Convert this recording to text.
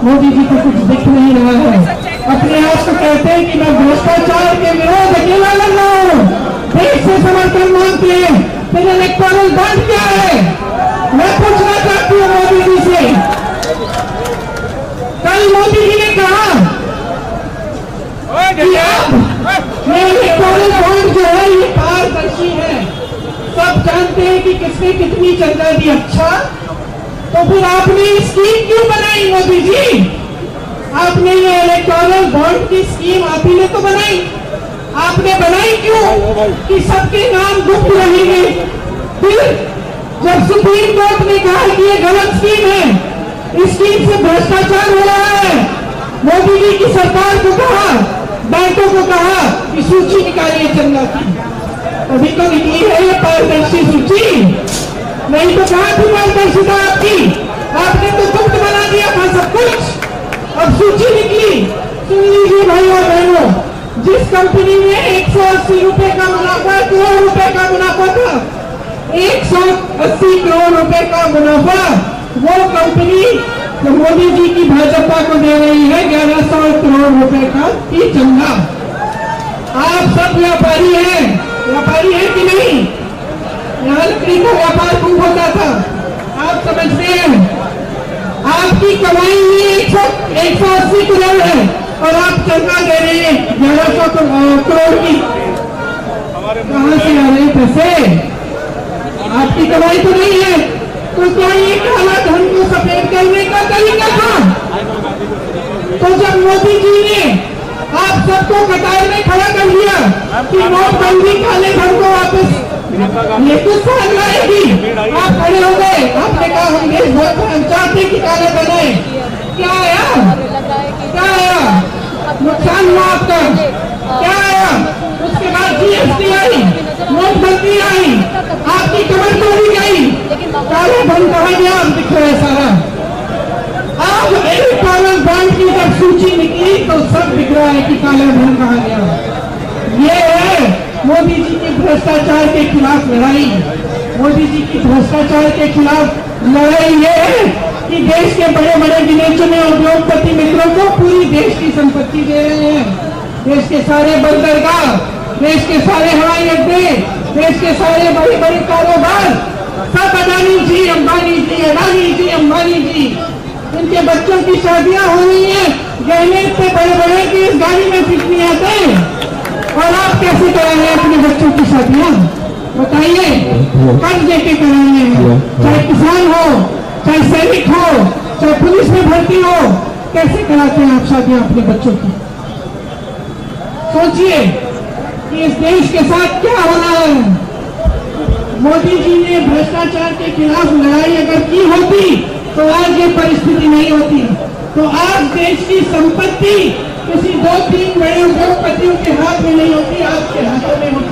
मोदी जी को कुछ दिख नहीं रहा है। अपने आप को कहते हैं कि मैं भ्रष्टाचार के विरोध अकेला लड़ रहा हूँ, देश से समर्थन मांगते हैं, फिर इलेक्टोरल बॉन्ड क्या है? मैं पूछना चाहती हूँ मोदी जी से। कल मोदी जी ने कहा कि अब ये इलेक्टोरल बॉन्ड जो है ये पारदर्शी है, सब जानते हैं कि किसने कितनी चंदा दी। अच्छा, तो फिर आपने स्कीम क्यों बनाई मोदी जी? आपने ये इलेक्टोरल बॉन्ड की स्कीम आप ही ने तो बनाई। आपने बनाई क्यों? कि सबके नाम गुप्त रहेंगे। फिर जब सुप्रीम कोर्ट ने कहा कि ये गलत स्कीम है, इस स्कीम से भ्रष्टाचार हो रहा है, मोदी जी की सरकार को कहा, बैंकों को कहा कि सूची निकालिए चंदा की। अभी तो निकली है ये पारदर्शी सूची, नहीं तो कहां थी पारदर्शिता आपकी? आपने तो गुप्त बना दिया था सब कुछ। अब सूची निकली। सुन लीजिए भाई और बहनों, जिस कंपनी में 180 रुपए का मुनाफा, करोड़ रुपए का मुनाफा था, 180 करोड़ रुपए का मुनाफा वो कंपनी तो मोदी जी की भाजपा को दे रही है 1100 करोड़ रुपए का की चंदा। आप सब व्यापारी हैं, व्यापारी हैं कि नहीं? यहाँ लकड़ी का व्यापार खूब होता था, आप समझते हैं। आपकी कमाई ही 180 करोड़ है और आप चंदा दे रहे हैं 1100 करोड़ की। कहां से आ रहे पैसे? आपकी कमाई तो नहीं है, तो क्या ये काला धन को सफेद करने का तरीका था? तो जब मोदी जी ने आप सबको कतार में खड़ा कर दिया कि नोटबंदी काले धन को वापस ये कुछ साल लाएगी, आप खड़े हो गए, आपने कहा हम देश भर चाहते कि काले बनाए। क्या आया? क्या आया? नुकसान हुआ आपका? क्या आया? उसके बाद जीएसटी आई, नोटबंदी आई, आपकी कमर तोड़ी गई, काले धन कहा गया, अब दिख रहा है सारा। अब इलेक्टोरल बॉन्ड की जब सूची निकली तो सब दिख रहा है कि काला धन कहा गया। ये है मोदी जी की भ्रष्टाचार के खिलाफ लड़ाई। मोदी जी की भ्रष्टाचार के खिलाफ लड़ाई ये है कि देश के बड़े बड़े गिने चुने उद्योगपति मित्रों को पूरी देश की संपत्ति दे रहे हैं। देश के सारे बंदरगाह, देश के सारे हवाई अड्डे, देश के सारे बड़े बड़े कारोबार सब अडानी जी, अंबानी जी, अडानी जी, अंबानी जी, इनके बच्चों की शादियां हो रही है, गहने इतने बड़े बड़े कि इस गाड़ी में फिट नहीं आते। और आप कैसे कराएंगे अपने बच्चों की शादियां? बताइए, कर्ज देके कराएंगे? चाहे किसान हो, चाहे सैनिक हो, चाहे पुलिस में भर्ती हो, कैसे कराते हैं आप शादियां अपने बच्चों की? सोचिए कि इस देश के साथ क्या हो रहा है। मोदी जी ने भ्रष्टाचार के खिलाफ लड़ाई अगर की होती तो आज ये परिस्थिति नहीं होती। तो आज देश की संपत्ति किसी 2-3 बड़े उद्योगपतियों के हाथ में नहीं होती, आपके हाथों में होती।